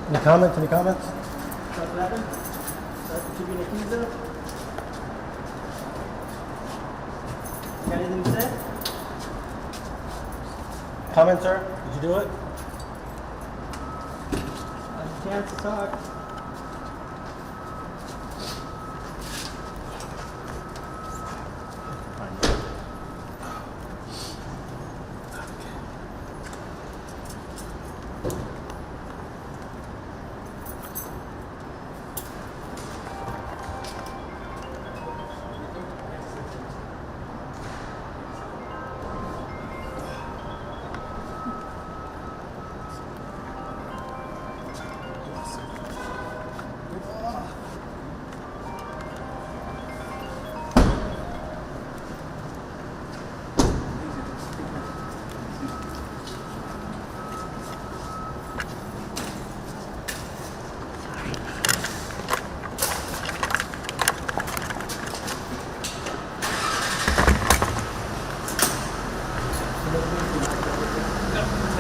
Any comments? Any comments? Start clapping. Start keeping your keys up. Got anything to say? Comments, sir? Did you do it? Have a chance to talk.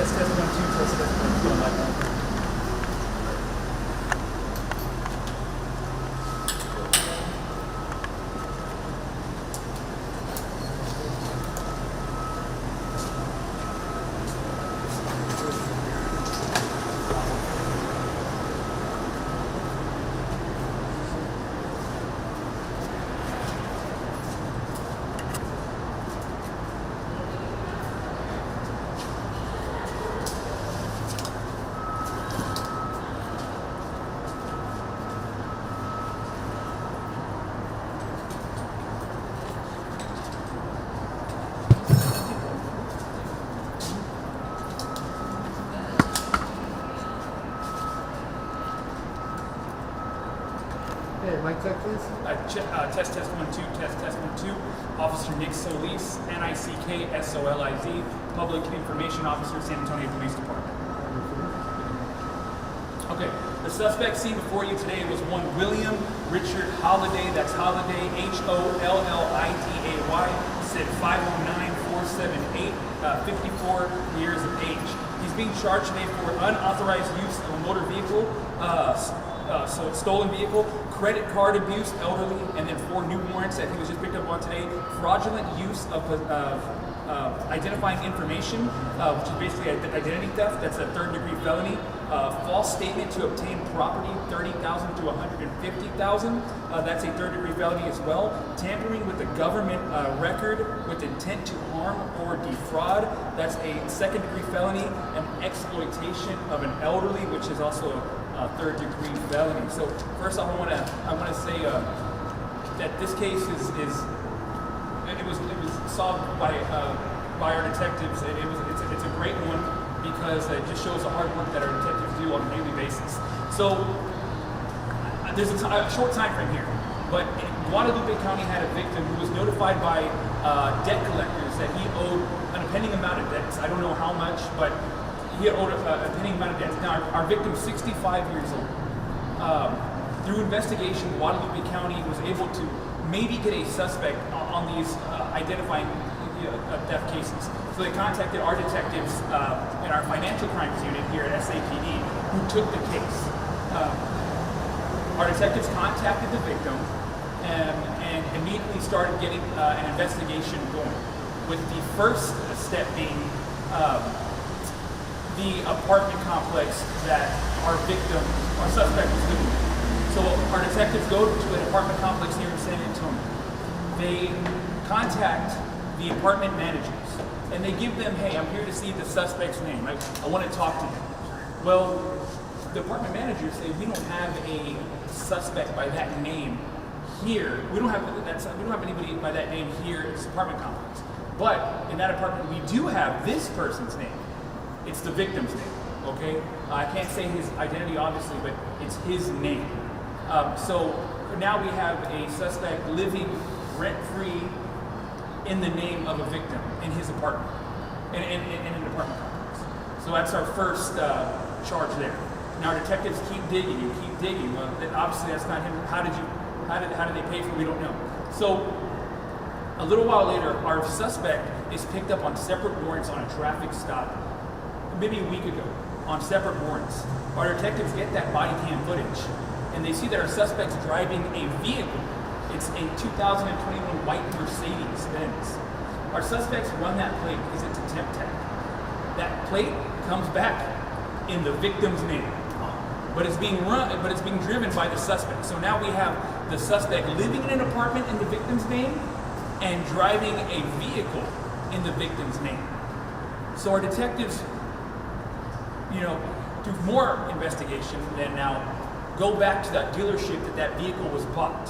Test 1, 2, test 1, 2 on my phone. Okay, mic check, please. Test 1, 2, test 1, 2. Officer Nick Solis, Nick-Soliz, Public Information Officer, San Antonio Police Department. Okay, the suspect seen before you today was one William Richard Holliday. That's Holliday, Holliday, said 509-478, 54 years of age. He's being charged today for unauthorized use of a motor vehicle, so it's stolen vehicle, credit card abuse, elderly, and then 4 new warrants that he was just picked up on today. Fraudulent use of identifying information, which is basically identity theft. That's a 3rd-degree felony. False statement to obtain property, $30,000 to $150,000. That's a 3rd-degree felony as well. Tampering with the government record with intent to harm or defraud. That's a 2nd-degree felony. And exploitation of an elderly, which is also a 3rd-degree felony. So first off, I want to say that this case it was solved by our detectives. It's a great one because it just shows the hard work that our detectives do on a daily basis. So there's a short time frame here, but Guadalupe County had a victim who was notified by debt collectors that he owed an pending amount of debts. I don't know how much, but he owed a pending amount of debts. Now, our victim's 65 years old. Through investigation, Guadalupe County was able to maybe get a suspect on these identifying theft cases. So they contacted our detectives in our financial crimes unit here at SAPD, who took the case. Our detectives contacted the victim and immediately started getting an investigation going, with the first step being the apartment complex that our suspect was living in. So our detectives go to an apartment complex here in San Antonio. They contact the apartment managers and they give them, hey, I'm here to see the suspect's name. I want to talk to him. Well, the apartment managers say we don't have a suspect by that name here. We don't have anybody by that name here at this apartment complex. But in that apartment, we do have this person's name. It's the victim's name, okay? I can't say his identity, obviously, but it's his name. So now we have a suspect living rent-free in the name of a victim in his apartment, in an apartment complex. So that's our first charge there. Now our detectives keep digging and keep digging. Well, obviously that's not him. How did they pay for it? We don't know. So a little while later, our suspect is picked up on separate warrants on a traffic stop, maybe a week ago. on separate warrants. Our detectives get that body cam footage, and they see that our suspect's driving a vehicle. It's a 2021 white Mercedes-Benz. Our suspects run that plate because it's a temp tag. That plate comes back in the victim's name, but it's being driven by the suspect. So now we have the suspect living in an apartment in the victim's name and driving a vehicle in the victim's name. So our detectives, do more investigation and now go back to that dealership that vehicle was bought.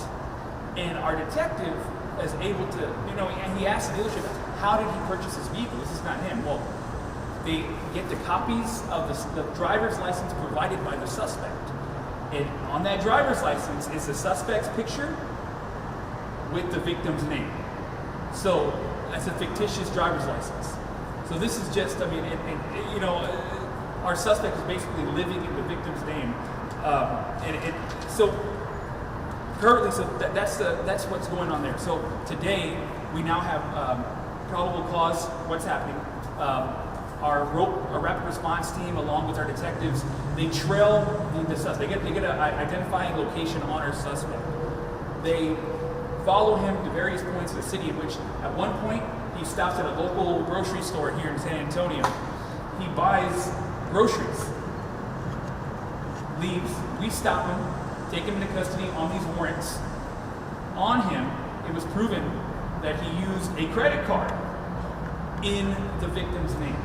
And our detective is able to, and he asked the dealership, how did he purchase his vehicle? This is not him. Well, they get the copies of the driver's license provided by the suspect. And on that driver's license is the suspect's picture with the victim's name. So that's a fictitious driver's license. So this is just, our suspect is basically living in the victim's name. So currently, that's what's going on there. So today, we now have probable cause, what's happening. Our rapid response team, along with our detectives, they trail the suspect. They get an identifying location on our suspect. They follow him to various points of the city, in which at one point he stops at a local grocery store here in San Antonio. He buys groceries, leaves. We stop him, take him into custody on these warrants. On him, it was proven that he used a credit card in the victim's name.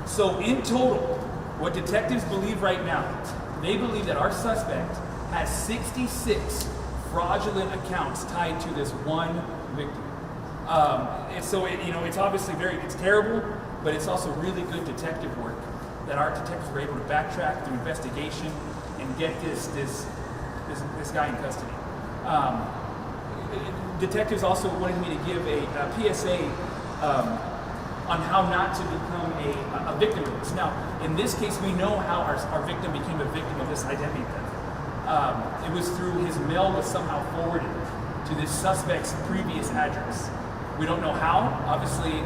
So in total, what detectives believe right now, they believe that our suspect has 66 fraudulent accounts tied to this one victim. And so it's obviously it's terrible, but it's also really good detective work that our detectives were able to backtrack through investigation and get this guy in custody. Detectives also wanted me to give a PSA on how not to become a victim of this. Now, in this case, we know how our victim became a victim of this identity theft. It was through his mail was somehow forwarded to this suspect's previous address. We don't know how, obviously,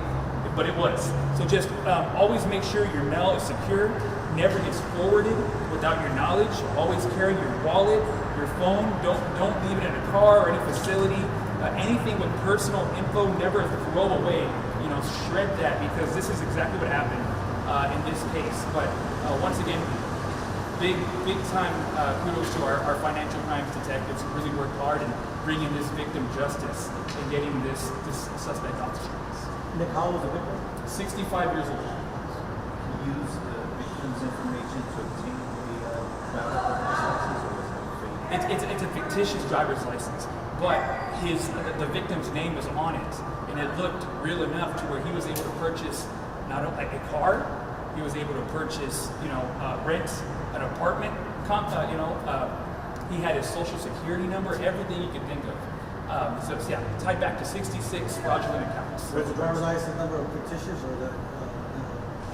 but it was. So just always make sure your mail is secure, never gets forwarded without your knowledge. Always carry your wallet, your phone. Don't leave it in a car or any facility. Anything with personal info, never throw away. Shred that, because this is exactly what happened in this case. But once again, big time kudos to our financial crimes detectives who really worked hard in bringing this victim justice and getting this suspect off the streets. Nick, how old was the victim? 65 years old. Use the victim's information to obtain a driver's license, or was it fake? It's a fictitious driver's license, but the victim's name was on it, and it looked real enough to where he was able to purchase not only a car, he was able to purchase, rent an apartment. He had his social security number, everything you could think of. So it's, tied back to 66 fraudulent accounts. Was the driver's license number fictitious or the?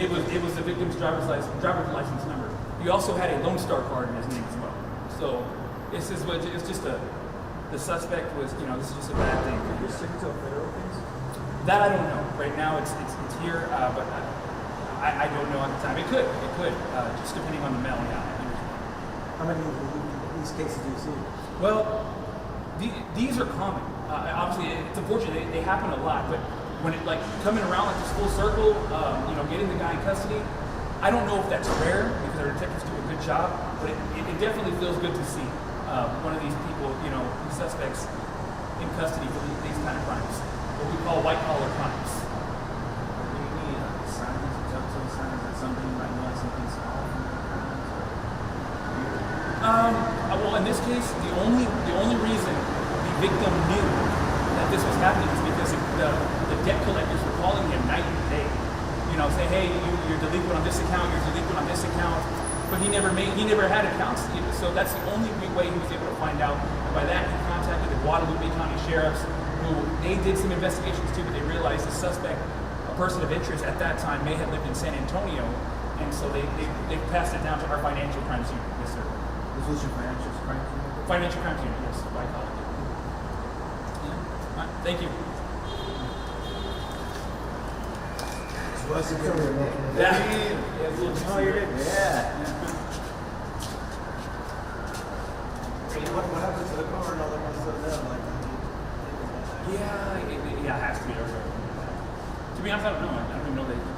It was the victim's driver's license number. He also had a Lone Star card in his name as well. So it's just the suspect was, this is just a bad thing. You're sticking to a federal case? That I don't know. Right now it's here, but I don't know at the time. It could, just depending on the mail. How many of these cases do you see? Well, these are common. Obviously, it's unfortunate they happen a lot, but when it coming around like this full circle, getting the guy in custody, I don't know if that's rare because our detectives do a good job, but it definitely feels good to see one of these people, these suspects in custody for these kind of crimes, what we call white collar crimes. Any signs, telltale signs that something might know something small from their crimes? Well, in this case, the only reason the victim knew that this was happening is because the debt collectors were calling him night and day. Say, hey, you're delinquent on this account, you're delinquent on this account. But he never had accounts. So that's the only way he was able to find out. And by that, he contacted the Guadalupe County Sheriffs, who they did some investigations too, but they realized the suspect, a person of interest at that time, may have lived in San Antonio, and so they passed it down to our financial crimes unit. Yes, sir. This was your financial crimes unit? Financial crimes unit, yes, white collar. Yeah. All right, thank you. What's the camera? Yeah. Yeah, it's a little Oh, you're good. Yeah. What happened to the car and all that kind of stuff now? Like, Yeah, it has to be over. To be honest, I don't know. I don't even know they